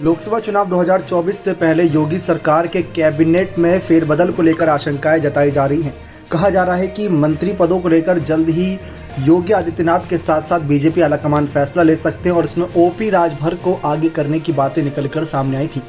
लोकसभा चुनाव 2024 से पहले योगी सरकार के कैबिनेट में फेरबदल को लेकर आशंकाएं जताई जा रही हैं। कहा जा रहा है कि मंत्री पदों को लेकर जल्द ही योगी आदित्यनाथ के साथ साथ बीजेपी आलाकमान फैसला ले सकते हैं और इसमें ओपी राजभर को आगे करने की बातें निकलकर सामने आई थी।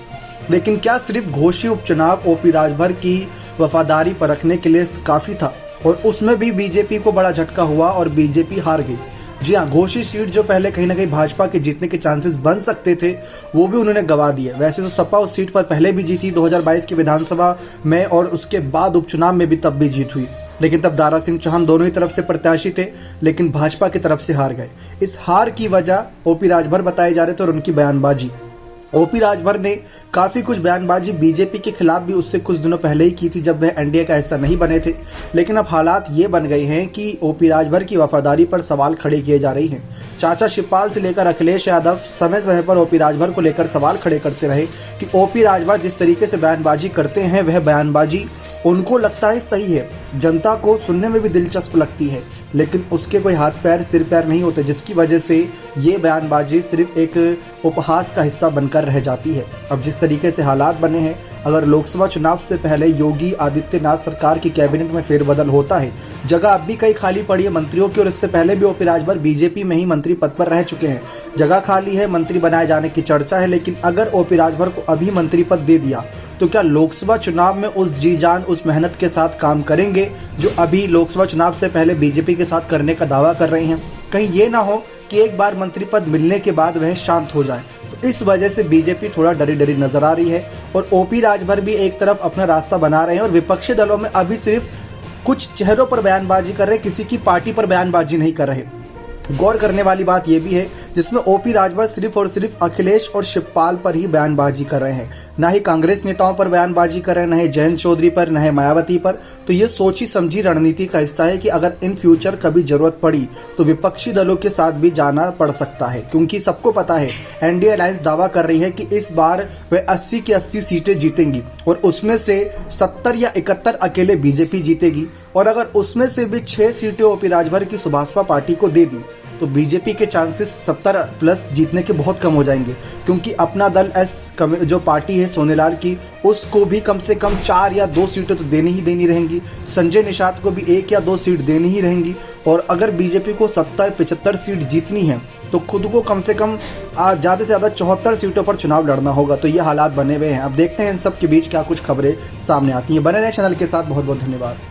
लेकिन क्या सिर्फ घोषी उपचुनाव ओपी राजभर की वफादारी परखने के लिए काफ़ी था? और उसमें भी बीजेपी को बड़ा झटका हुआ और बीजेपी हार गई। जी हाँ, घोषी सीट जो पहले कहीं ना कहीं भाजपा के जीतने के चांसेस बन सकते थे, वो भी उन्होंने गंवा दिए। वैसे तो सपा उस सीट पर पहले भी जीती 2022 की विधानसभा में और उसके बाद उपचुनाव में भी तब भी जीत हुई, लेकिन तब दारा सिंह चौहान दोनों ही तरफ से प्रत्याशी थे, लेकिन भाजपा की तरफ से हार गए। इस हार की वजह ओपी राजभर बताए जा रहे थे और उनकी बयानबाजी। ओपी राजभर ने काफ़ी कुछ बयानबाजी बीजेपी के खिलाफ भी उससे कुछ दिनों पहले ही की थी, जब वह एनडीए का हिस्सा नहीं बने थे। लेकिन अब हालात ये बन गए हैं कि ओपी राजभर की वफादारी पर सवाल खड़े किए जा रही हैं। चाचा शिवपाल से लेकर अखिलेश यादव समय समय पर ओपी राजभर को लेकर सवाल खड़े करते रहे कि ओपी राजभर जिस तरीके से बयानबाजी करते हैं, वह बयानबाजी उनको लगता है सही है, जनता को सुनने में भी दिलचस्प लगती है, लेकिन उसके कोई हाथ पैर सिर पैर नहीं होते, जिसकी वजह से ये बयानबाजी सिर्फ एक उपहास का हिस्सा बनकर रह जाती है। अब जिस तरीके से हालात बने हैं, अगर लोकसभा चुनाव से पहले योगी आदित्यनाथ सरकार की कैबिनेट में फेरबदल होता है, जगह अब भी कई खाली पड़ी है मंत्रियों की, और इससे पहले भी ओपी राजभर बीजेपी में ही मंत्री पद पर रह चुके हैं। जगह खाली है, मंत्री बनाए जाने की चर्चा है, लेकिन अगर ओपी राजभर को अभी मंत्री पद दे दिया तो क्या लोकसभा चुनाव में उस जी जान उस मेहनत के साथ काम करेंगे जो अभी लोकसभा चुनाव से पहले बीजेपी के साथ करने का दावा कर रहे हैं? कहीं ये ना हो कि एक बार मंत्री पद मिलने के बाद वह शांत हो जाए। तो इस वजह से बीजेपी थोड़ा डरी डरी नजर आ रही है और ओपी राजभर भी एक तरफ अपना रास्ता बना रहे हैं और विपक्षी दलों में अभी सिर्फ कुछ चेहरों पर बयानबाजी कर रहे, किसी की पार्टी पर बयानबाजी नहीं कर रहे। गौर करने वाली बात यह भी है जिसमें ओपी राजभर सिर्फ और सिर्फ अखिलेश और शिवपाल पर ही बयानबाजी कर रहे हैं, ना ही कांग्रेस नेताओं पर बयानबाजी कर रहे हैं, ना ही जयंत चौधरी पर, ना ही मायावती पर। तो ये सोची समझी रणनीति का हिस्सा है कि अगर इन फ्यूचर कभी जरूरत पड़ी तो विपक्षी दलों के साथ भी जाना पड़ सकता है, क्योंकि सबको पता है एनडीए अलायंस दावा कर रही है कि इस बार वे 80 की 80 सीटें जीतेंगी और उसमें से 70 या 71 अकेले बीजेपी जीतेगी। और अगर उसमें से भी 6 सीटें ओपी राजभर की सुभाषपा पार्टी को दे दी तो बीजेपी के चांसेस 70 प्लस जीतने के बहुत कम हो जाएंगे, क्योंकि अपना दल जो पार्टी है सोनेलाल की, उसको भी कम से कम 4 या 2 सीटें तो देनी ही देनी रहेंगी। संजय निषाद को भी 1 या 2 सीट देनी ही रहेंगी। और अगर बीजेपी को 70-75 सीट जीतनी है तो खुद को कम से कम ज़्यादा से ज़्यादा 74 सीटों पर चुनाव लड़ना होगा। तो ये हालात बने हुए हैं। अब देखते हैं इन सब के बीच क्या कुछ खबरें सामने आती हैं। बने रहे चैनल के साथ। बहुत बहुत धन्यवाद।